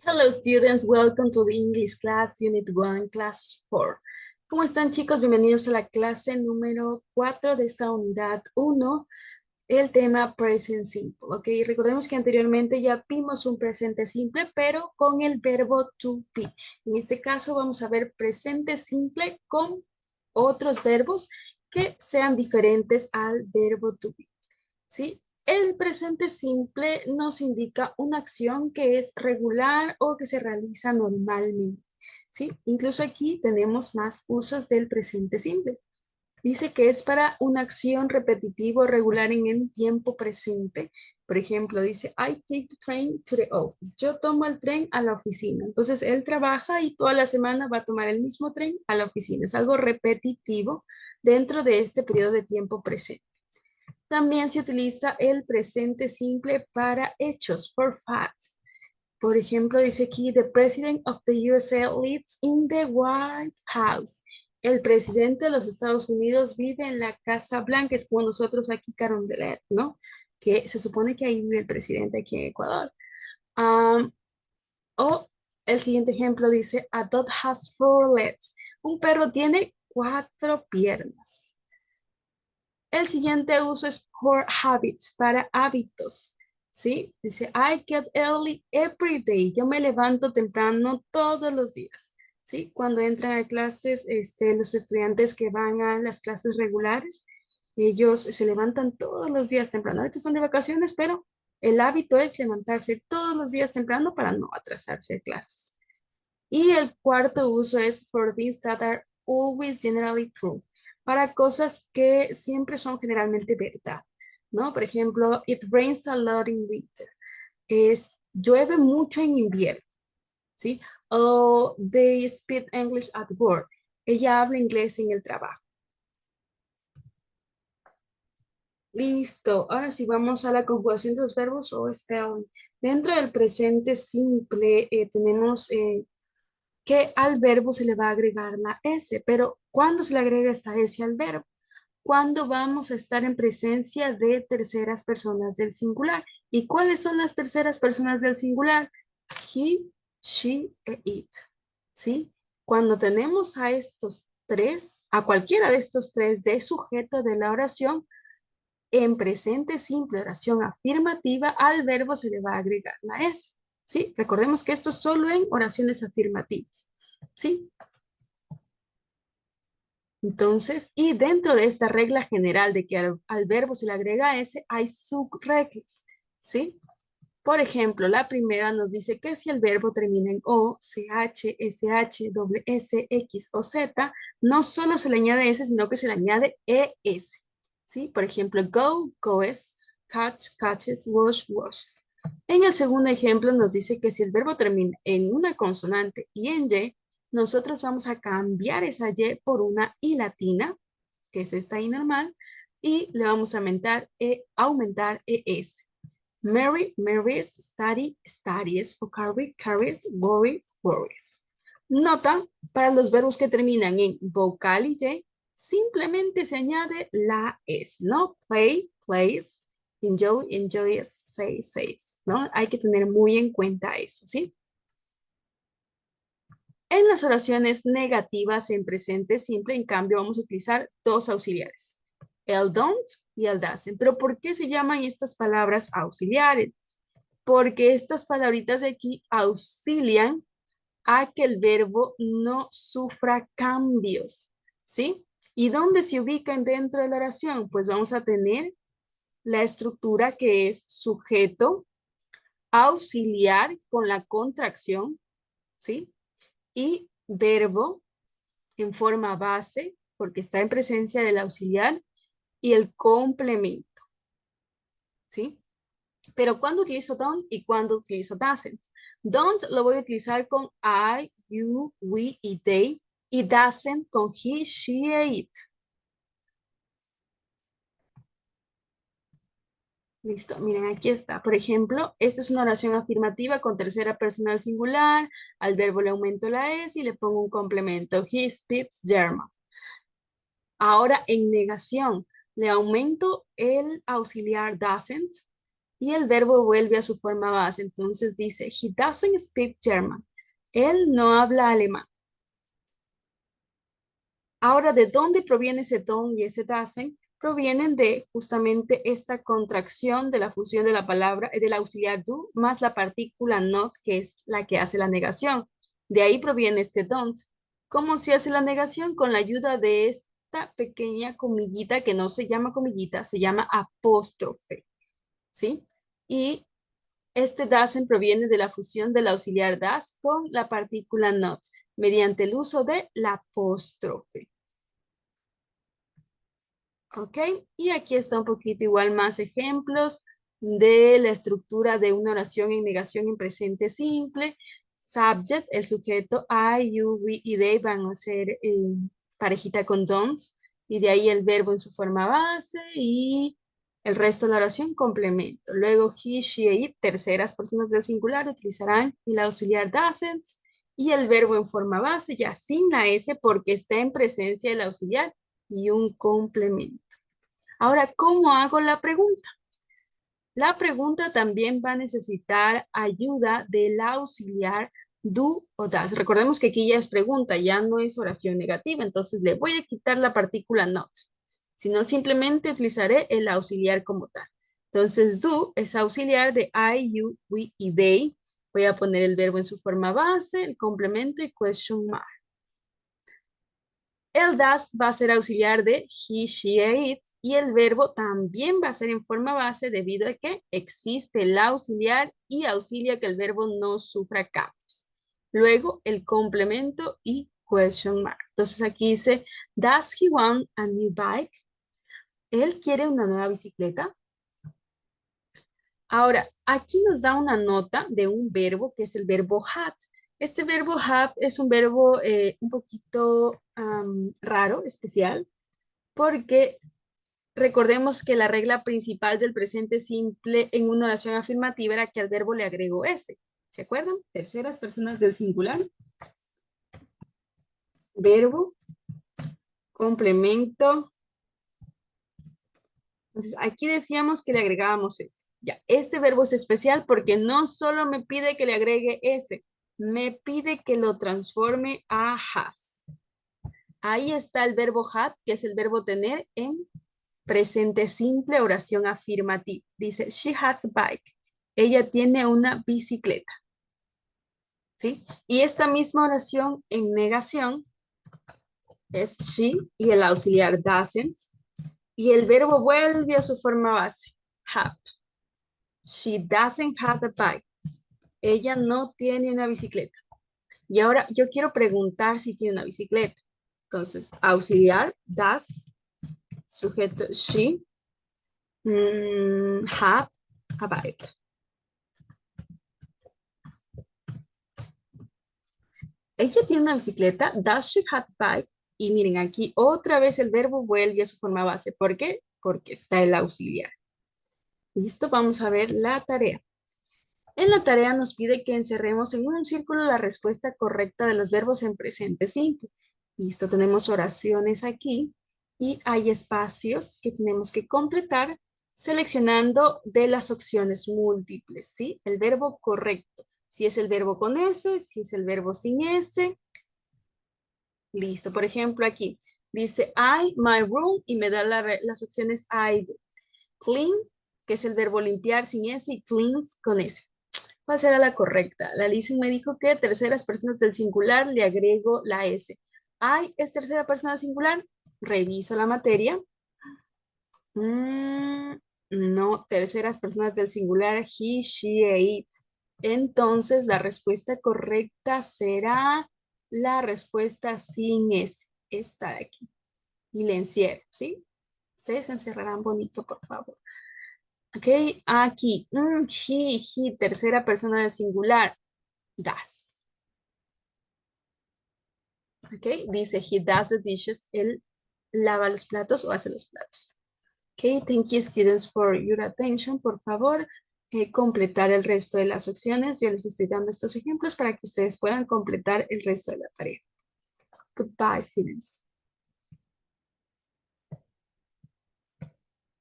Hello students, welcome to the English class, Unit 1, Class 4. ¿Cómo están chicos? Bienvenidos a la clase número 4 de esta unidad 1, el tema present simple. Ok, recordemos que anteriormente ya vimos un presente simple, pero con el verbo to be. En este caso vamos a ver presente simple con otros verbos que sean diferentes al verbo to be. ¿Sí? El presente simple nos indica una acción que es regular o que se realiza normalmente. ¿Sí? Incluso aquí tenemos más usos del presente simple. Dice que es para una acción repetitiva o regular en el tiempo presente. Por ejemplo, dice, I take the train to the office. Yo tomo el tren a la oficina. Entonces, él trabaja y toda la semana va a tomar el mismo tren a la oficina. Es algo repetitivo dentro de este periodo de tiempo presente. También se utiliza el presente simple para hechos, for facts. Por ejemplo, dice aquí, the president of the USA lives in the White House. El presidente de los Estados Unidos vive en la Casa Blanca, es como nosotros aquí Carondelet, ¿no? Que se supone que ahí vive el presidente aquí en Ecuador. Um, o el siguiente ejemplo dice, a dog has four legs. Un perro tiene 4 piernas. El siguiente uso es for habits, para hábitos, ¿sí? Dice, I get early every day. Yo me levanto temprano todos los días, ¿sí? Cuando entran a clases, los estudiantes que van a las clases regulares, ellos se levantan todos los días temprano. Ahorita están de vacaciones, pero el hábito es levantarse todos los días temprano para no atrasarse a clases. Y el cuarto uso es for things that are always generally true, para cosas que siempre son generalmente verdad, ¿no? Por ejemplo, it rains a lot in winter. Llueve mucho en invierno, ¿sí? O they speak English at work. Ella habla inglés en el trabajo. Listo. Ahora sí vamos a la conjugación de los verbos o spelling. Dentro del presente simple tenemos que al verbo se le va a agregar la S, pero ¿cuándo se le agrega esta S al verbo? Cuando vamos a estar en presencia de terceras personas del singular. ¿Y cuáles son las terceras personas del singular? He, she e it. ¿Sí? Cuando tenemos a estos tres, a cualquiera de estos tres de sujeto de la oración, en presente simple, oración afirmativa, al verbo se le va a agregar la S. ¿Sí? Recordemos que esto es solo en oraciones afirmativas. ¿Sí? Entonces, y dentro de esta regla general de que al verbo se le agrega S, hay subreglas, ¿sí? Por ejemplo, la primera nos dice que si el verbo termina en O, CH, SH, doble S, X o Z, no solo se le añade S, sino que se le añade ES, ¿sí? Por ejemplo, go, goes, catch, catches, wash, washes. En el segundo ejemplo nos dice que si el verbo termina en una consonante y en Y, nosotros vamos a cambiar esa Y por una I latina, que es esta I normal, y le vamos a aumentar ES. Mary, marries, study, studies, o carry, carries, worry, worries. Nota, para los verbos que terminan en vocal y Y, simplemente se añade la S, ¿no? Play, plays, enjoy, enjoys, say, says, ¿no? Hay que tener muy en cuenta eso, ¿sí? En las oraciones negativas en presente simple, en cambio, vamos a utilizar dos auxiliares, el don't y el doesn't. Pero ¿por qué se llaman estas palabras auxiliares? Porque estas palabritas de aquí auxilian a que el verbo no sufra cambios, ¿sí? ¿Y dónde se ubican dentro de la oración? Pues vamos a tener la estructura que es sujeto, auxiliar con la contracción, ¿sí? Y verbo en forma base, porque está en presencia del auxiliar, y el complemento, ¿sí? Pero ¿cuándo utilizo don't y cuándo utilizo doesn't? Don't lo voy a utilizar con I, you, we y they, y doesn't con he, she e it. Listo, miren, aquí está. Por ejemplo, esta es una oración afirmativa con tercera persona al singular. Al verbo le aumento la S y le pongo un complemento. He speaks German. Ahora, en negación, le aumento el auxiliar doesn't y el verbo vuelve a su forma base. Entonces dice, he doesn't speak German. Él no habla alemán. Ahora, ¿de dónde proviene ese don't y ese doesn't? Provienen de justamente esta contracción de la fusión de la palabra, del auxiliar do, más la partícula not, que es la que hace la negación. De ahí proviene este don't. ¿Cómo se hace la negación? Con la ayuda de esta pequeña comillita, que no se llama comillita, se llama apóstrofe, ¿sí? Y este doesn't proviene de la fusión del auxiliar das con la partícula not, mediante el uso de la apóstrofe. ¿Ok? Y aquí está un poquito igual más ejemplos de la estructura de una oración en negación en presente simple. Subject, el sujeto, I, you, we y they van a ser parejita con don't. Y de ahí el verbo en su forma base y el resto de la oración complemento. Luego he, she, it, terceras personas del singular utilizarán el auxiliar doesn't y el verbo en forma base ya sin la S porque está en presencia del auxiliar y un complemento. Ahora, ¿cómo hago la pregunta? La pregunta también va a necesitar ayuda del auxiliar do o das. Recordemos que aquí ya es pregunta, ya no es oración negativa, entonces le voy a quitar la partícula not, sino simplemente utilizaré el auxiliar como tal. Entonces, do es auxiliar de I, you, we y they. Voy a poner el verbo en su forma base, el complemento y question mark. El das va a ser auxiliar de he, she, it y el verbo también va a ser en forma base debido a que existe el auxiliar y auxilia que el verbo no sufra cambios. Luego el complemento y question mark. Entonces aquí dice, does he want a new bike? ¿Él quiere una nueva bicicleta? Ahora, aquí nos da una nota de un verbo que es el verbo had. Este verbo have es un verbo un poquito raro, especial, porque recordemos que la regla principal del presente simple en una oración afirmativa era que al verbo le agrego S. ¿Se acuerdan? Terceras personas del singular. Verbo, complemento. Entonces, aquí decíamos que le agregábamos S. Ya, este verbo es especial porque no solo me pide que le agregue S, me pide que lo transforme a has. Ahí está el verbo had, que es el verbo tener en presente simple, oración afirmativa. Dice, she has a bike. Ella tiene una bicicleta. ¿Sí? Y esta misma oración en negación es she y el auxiliar doesn't. Y el verbo vuelve a su forma base, have. She doesn't have a bike. Ella no tiene una bicicleta. Y ahora yo quiero preguntar si tiene una bicicleta. Entonces, auxiliar, does, sujeto, she, have a bike. Ella tiene una bicicleta, does she have a bike? Y miren, aquí otra vez el verbo vuelve a su forma base. ¿Por qué? Porque está el auxiliar. Listo, vamos a ver la tarea. En la tarea nos pide que encerremos en un círculo la respuesta correcta de los verbos en presente simple. Listo, tenemos oraciones aquí y hay espacios que tenemos que completar seleccionando de las opciones múltiples, ¿sí? El verbo correcto. Si es el verbo con S, si es el verbo sin S. Listo, por ejemplo aquí dice I, my room y me da las opciones I do. Clean, que es el verbo limpiar sin S y cleans con S. ¿Cuál será la correcta? La Lisa me dijo que terceras personas del singular le agrego la S. I es tercera persona del singular. Reviso la materia. No, terceras personas del singular. He, she, it. Entonces la respuesta correcta será la respuesta sin S. Esta de aquí. Y le encierro, ¿sí? Ustedes se encerrarán bonito, por favor. Ok, aquí. He, tercera persona del singular. Does. Ok, dice he does the dishes. Él lava los platos o hace los platos. Ok, thank you students for your attention. Por favor, completar el resto de las opciones. Yo les estoy dando estos ejemplos para que ustedes puedan completar el resto de la tarea. Goodbye, students.